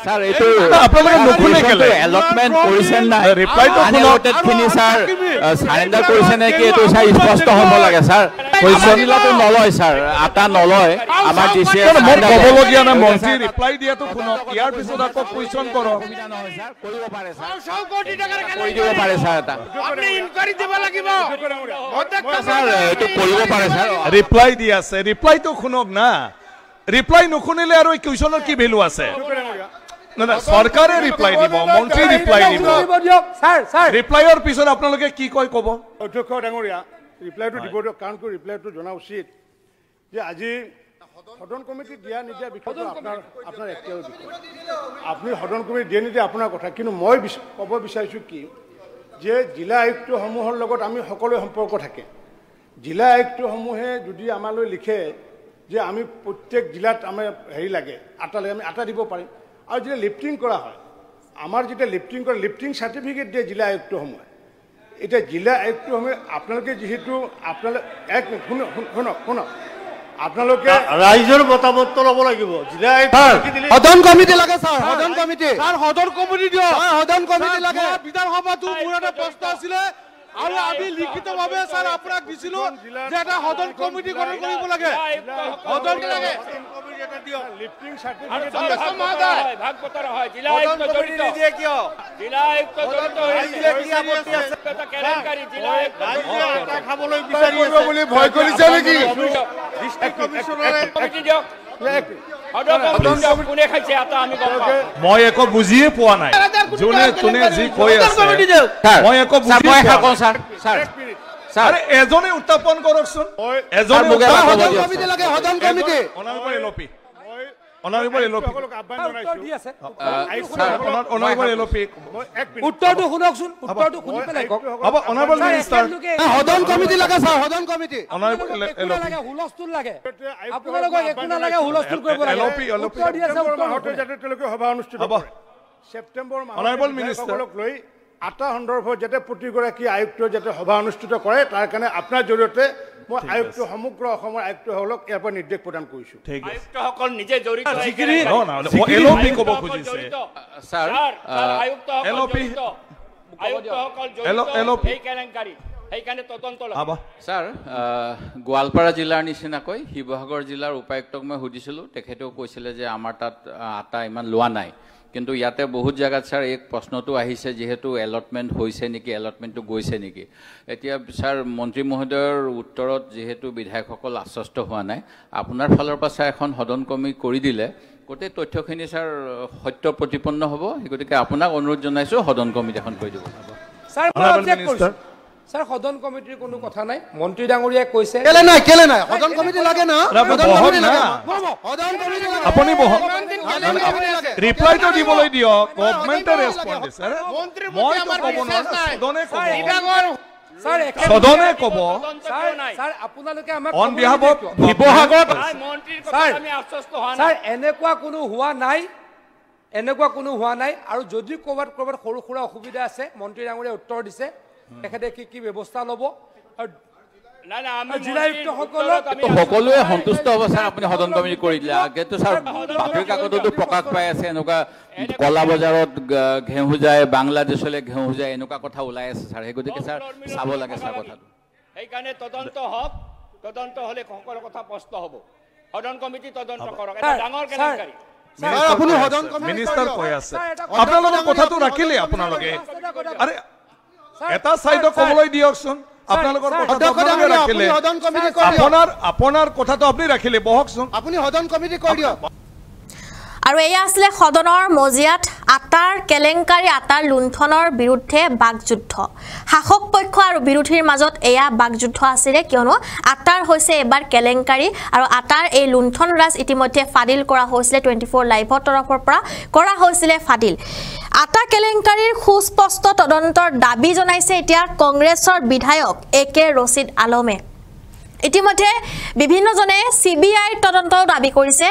Sir এইটো আপোনালোকে নুশুনে কেলে? এলটমেন্ট কৰিছেন নাই? ৰিপ্লাইটো খিনি স্যাৰ সাৰেন্ডাৰ কৰিছে নে কি এইটো স্যাৰ স্পষ্ট হ'ব লাগে স্যাৰ। কুৱেশ্যন দিলাটো নলয় স্যাৰ, আটা নলয় আমাৰ ডিসিএ। মই ক'বলগীয়া নাই, মন্ত্ৰী ৰিপ্লাই দিয়াটো শুনক, ইয়াৰ পিছত আকৌ কুৱেশ্যন কৰক। কৰিব পাৰে স্যাৰ, 100 কোটি টাকাৰ কৰি দিব পাৰে স্যাৰ, এটা আপুনি ইনকুৱাৰী দিব লাগিব স্যাৰ, এইটো কৰিব পাৰে স্যাৰ। ৰিপ্লাই দি আছে, ৰিপ্লাইটো শুনক না। ৰিপ্লাই নুশুনিলে আৰু এই কুৱেশ্যনৰ কি ভেলু আছে? না চৰকাৰে ৰিপ্লাই দিব, মন্ত্ৰী ৰিপ্লাই দিব। ৰিপ্লাইৰ পিছত আপোনালোকে কি কয় ক'ব? অধ্যক্ষ ডাঙৰীয়া ৰিপ্লাইটো দিব দিয়ক, কাৰণ ৰিপ্লাইটো জনা উচিত যে আজি সদন কমিটি দিয়া নিদিয়া বিষয়টো আপোনাৰ একেবাৰে বিষয়। আপুনি সদন কমিটি দিয়ে নিদিয়ে আপোনাৰ কথা, কিন্তু মই ক'ব বিচাৰিছোঁ কি যে জিলা আয়ুক্তসমূহৰ লগত আমি সকলোৱে সম্পৰ্ক থাকে। জিলা আয়ুক্তসমূহে যদি আমালৈ লিখে যে আমি প্ৰত্যেক জিলাত আমাৰ হেৰি লাগে আটা লাগে, আমি আটা দিব পাৰিম। আৰু যেতিয়া লিফটিং কৰা হয়, আমাৰ যেতিয়া লিফটিং কৰে লিফটিং চাৰ্টিফিকেট দিয়ে জিলা আয়ুক্তসমূহে। এতিয়া জিলা আয়ুক্তসমূহে আপোনালোকে যিহেতু আপোনালোকে এক মিনিট শুনক আপোনালোকে ৰাইজৰ মতামতটো ল'ব লাগিব। জিলা সদন কমিটি লাগে স্যাৰ, সদন কমিটি সদন কমিটি দিয়ক, সদন কমিটি লাগে। বিধানসভাটো মোৰ এটা প্ৰশ্ন আছিলে আৰু আমি লিখিতভাৱে স্যাৰ আপোনাক দিছিলো যে এটা সদন কমিটি গঠন কৰিব লাগে। সদন লাগে লিফটিং চাৰ্টিফিকেট ভাগ বতৰা হয়। জিলা আয়ুক্ত জড়িত দিয়ে কিয়? জিলা আয়ুক্ত জড়িত হৈছে কি আপত্তি আছে? এটা কেলেংকাৰী। জিলা আয়ুক্ত আটা খাবলৈ বিচাৰি আছে বুলি ভয় কৰিছে নেকি? ডিস্ট্ৰিক্ট কমিশনাৰে কমিটি দিয়ক। মই একো বুজিয়ে পোৱা নাই, যোনে যি কৈ আছে মই একো বুজি আৰে এজনে উত্থাপন কৰকচোন, এজনে উত্তৰটো শুনকচোন, উত্তৰটো শুনি পেলাই কওক। হ'ব অনাৰেবল মিনিষ্টাৰ, সদন কমিটি লাগে স্যাৰ, সদন কমিটি। অনাৰেবল হুলস্থুল লাগে, আপোনালোকক একো নালাগে, হুলস্থুল কৰিব লাগে। উত্তৰ দি আছে, উত্তৰ যাতে তেওঁলোকে সভা অনুষ্ঠিত কৰে ছেপ্টেম্বৰ অনাৰেবল মিনিষ্টাৰ লৈ আটা সন্দৰ্ভত যাতে প্ৰতিগৰাকী আয়ুক্ত যাতে সভা অনুষ্ঠিত কৰে, তাৰ কাৰণে আপোনাৰ জৰিয়তে মই আয়ুক্ত সমগ্ৰ অসমৰ আয়ুক্তসকলক ইয়াৰ পৰা নিৰ্দেশ প্ৰদান কৰিছোঁ। আয়ুক্তসকল নিজে জড়িত এলপি ক'ব খুজিছে স্যাৰ, স্যাৰ গোৱালপাৰা জিলাৰ নিচিনাকৈ শিৱসাগৰ জিলাৰ উপায়ুক্তক মই সুধিছিলোঁ, তেখেতেও কৈছিলে যে আমাৰ তাত আটা ইমান লোৱা নাই। কিন্তু ইয়াতে বহুত জেগাত স্যাৰ এই প্ৰশ্নটো আহিছে যিহেতু এলটমেণ্ট হৈছে নেকি, এলটমেণ্টটো গৈছে নেকি। এতিয়া স্যাৰ মন্ত্ৰী মহোদয়ৰ উত্তৰত যিহেতু বিধায়কসকল আশ্বস্ত হোৱা নাই, আপোনাৰ ফালৰ পৰা স্যাৰ এখন সদন কমিটি কৰি দিলে গোটেই তথ্যখিনি স্যাৰ সত্য প্ৰতিপন্ন হ'ব। গতিকে আপোনাক অনুৰোধ জনাইছোঁ সদন কমিটি এখন কৰি দিব। স্যাৰ সদন কমিটিৰ কোনো কথা নাই, মন্ত্ৰী ডাঙৰীয়াই কৈছে কেলে নাই সদন কমিটি লাগে না, সদন কমিটি লাগে, আপুনি বহক। ৰিপ্লাইটো দিবলৈ দিয়ক গভৰ্ণমেণ্টে ৰেছপন্স দিছে মই ক'ব নোৱাৰো সদনে ক'ব স্যাৰ আপোনালোকে আমাক on behalf of Sivasagar sir এনেকুৱা কোনো হোৱা নাই আৰু যদি ক'ৰবাত সৰু সুৰা অসুবিধা আছে মন্ত্ৰী ডাঙৰীয়ে উত্তৰ দিছে তেখেতে কি ব্যৱস্থা ল'ব সকলোৱে সন্তুষ্ট হ'ব ছাৰ আপুনি সদন কমিটি কৰি দিলে আগেতো ছাৰ বাতৰি কাকততো প্ৰকাশ পাই আছে এনেকুৱা কলা বজাৰত ঘেঁহু যায় বাংলাদেশলৈ ঘেঁহু যায় এনেকুৱা কথা ওলাই আছে ছাৰ সেই গতিকে ছাৰ চাব লাগে ছাৰ কথাটো সেইকাৰণে তদন্ত হওক তদন্ত হ'লে সকলো কথা স্পষ্ট হ'ব সদন কমিটি তদন্ত কৰক এটা ডাঙৰ কেলেংকাৰী মিনিষ্টাৰ কৈ আছে আপোনালোকৰ কথাটো ৰাখিলে আপোনালোকে আৰে এটা চাইডক ক'বলৈ দিয়কচোন আপোনালোকৰ কথাটো আপোনালোকে ৰাখিলে আপোনাৰ কথাটো আপুনি ৰাখিলে বহকচোন আপুনি সদন কমিটি কৰি দিয়ক আৰু এয়া আসলে সদনৰ মজিয়াত আটাৰ কেলেংকাৰী আটাৰ লুণ্ঠনৰ বিৰুদ্ধে বাকযুদ্ধ শাসক পক্ষ আৰু বিৰোধীৰ মাজত এয়া বাকযুদ্ধ আছিল কিয়নো আটাৰ হৈছে এবাৰ কেলেংকাৰী আৰু আটাৰ এই লুণ্ঠন ৰাজ ইতিমধ্যে ফাদিল কৰা হৈছিল 24 লাইভৰ তৰফৰ পৰা কৰা হৈছিল ফাদিল আটা কেলেংকাৰীৰ সুস্পষ্ট তদন্তৰ দাবী জনাইছে এতিয়া কংগ্ৰেছৰ বিধায়ক একে ৰছিদ আলমে ইতিমধ্যে বিভিন্নজনে সিবিআই তদন্ত দাবী কৰিছে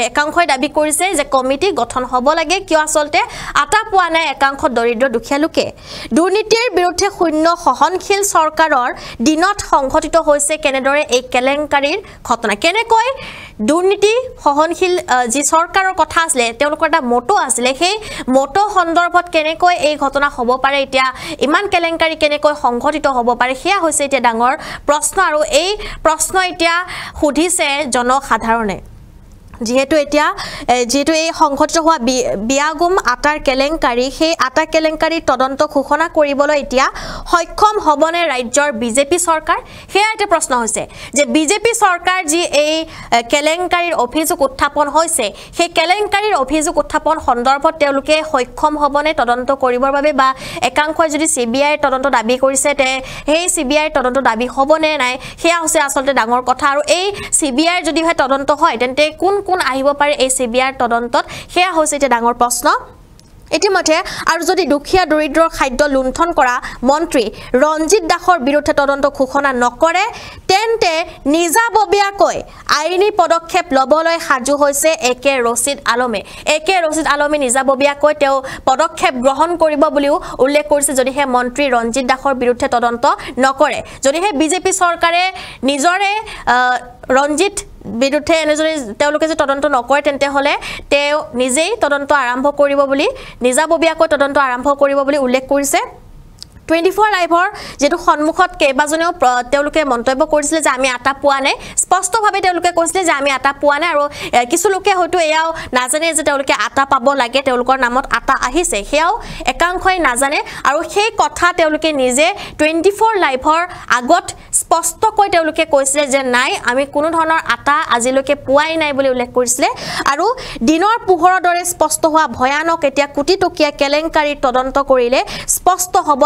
একাংশই দাবী কৰিছে যে কমিটি গঠন হ'ব লাগে কিয় আসলতে আটা পোৱা নাই একাংশ দৰিদ্ৰ দুখীয়া লোকে দুৰ্নীতিৰ বিৰুদ্ধে শূন্য সহনশীল চৰকাৰৰ দিনত সংঘটিত হৈছে কেনেদৰে এই কেলেংকাৰীৰ ঘটনা কেনেকৈ দুৰ্নীতি সহনশীল যি চৰকাৰৰ কথা আছিল তেওঁলোকৰ এটা মটো আছিল সেই মটো সন্দৰ্ভত কেনেকৈ এই ঘটনা হ'ব পাৰে এতিয়া ইমান কেলেংকাৰী কেনেকৈ সংঘটিত হ'ব পাৰে সেয়া হৈছে এতিয়া ডাঙৰ প্ৰশ্ন আৰু এই প্ৰশ্ন এতিয়া সুধিছে জনসাধাৰণে যেহেতু এই সংঘটিত হোৱা বিয়াগুম আটাৰ কেলেংকাৰী সেই আটা কেলেংকাৰী তদন্ত ঘোষণা কৰিবলৈ এতিয়া সক্ষম হ'বনে ৰাজ্যৰ বিজেপি চৰকাৰ সেয়া এটা প্ৰশ্ন হৈছে যে বিজেপি চৰকাৰ যি এই কেলেংকাৰীৰ অভিযোগ উত্থাপন হৈছে সেই কেলেংকাৰীৰ অভিযোগ উত্থাপন সন্দৰ্ভত তেওঁলোকে সক্ষম হ'বনে তদন্ত কৰিবৰ বাবে বা একাংশই যদি সিবিআই তদন্ত দাবী কৰিছে তে সেই সিবিআই তদন্ত দাবী হ'বনে নাই সেয়া হৈছে আসলতে ডাঙৰ কথা আৰু এই সিবিআই যদি হয় তদন্ত হয় তেন্তে কোন আহিব পাৰে এই সিবিআই তদন্তত সেয়া হৈছে এটা ডাঙৰ প্ৰশ্ন ইতিমধ্যে আৰু যদি দুখীয়া দৰিদ্ৰৰ খাদ্য লুণ্ঠন কৰা মন্ত্ৰী ৰঞ্জিত দাসৰ বিৰুদ্ধে তদন্ত ঘোষণা নকৰে তেন্তে নিজাববীয়াকৈ আইনী পদক্ষেপ ল'বলৈ সাজু হৈছে একে ৰছিদ আলমে নিজাববীয়াকৈ তেওঁ পদক্ষেপ গ্ৰহণ কৰিব বুলিও উল্লেখ কৰিছে যদিহে মন্ত্ৰী ৰঞ্জিত দাসৰ বিৰুদ্ধে তদন্ত নকৰে যদিহে বিজেপি চৰকাৰে নিজৰে ৰঞ্জিত বিৰুদ্ধে এনেজনে তেওঁলোকে যে তদন্ত নকৰে তেন্তে হলে তেওঁ নিজেই তদন্ত আৰম্ভ কৰিব বুলি নিজাববীয়াকৈ তদন্ত আৰম্ভ কৰিব বুলি উল্লেখ কৰিছে 24 লাইভৰ যেটো সন্মুখত কেবাজনেও তেওঁলোকে মন্তব্য কৰিছিল যে আমি আটা পোৱা নাই স্পষ্টভাৱে তেওঁলোকে কৈছিল যে আমি আটা পোৱা নাই আৰু কিছু লোকে হয়তো এয়াও নাজানে যে তেওঁলোকে আটা পাব লাগে তেওঁলোকৰ নামত আটা আহিছে সেয়াও একাংশই নাজানে আৰু সেই কথা তেওঁলোকে নিজে 24 লাইভৰ আগত স্পষ্টকৈ তেওঁলোকে কৈছিল যে নাই আমি কোনো ধৰণৰ আটা আজিলৈকে পোৱাই নাই বুলি উল্লেখ কৰিছিল আৰু দিনৰ পোহৰৰ দৰে স্পষ্ট হোৱা ভয়ানক এতিয়া কোটি টকীয়া কেলেংকাৰীৰ তদন্ত কৰিলে স্পষ্ট হ'ব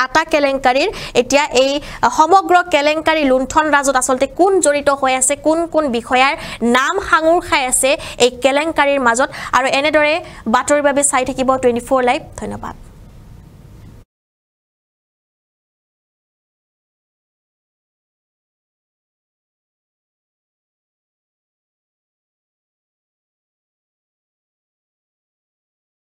আটা কেলেংকাৰীৰ এতিয়া এই সমগ্ৰ কেলেংকাৰী লুণ্ঠন ৰাজত আসলতে কোন জড়িত হৈ আছে কোন বিষয়াৰ নাম হাঙুৰ খাই আছে এই কেলেংকাৰীৰ মাজত আৰু এনেদৰে বাতৰিৰ বাবে চাই থাকিব 24 লাইভ ধন্যবাদ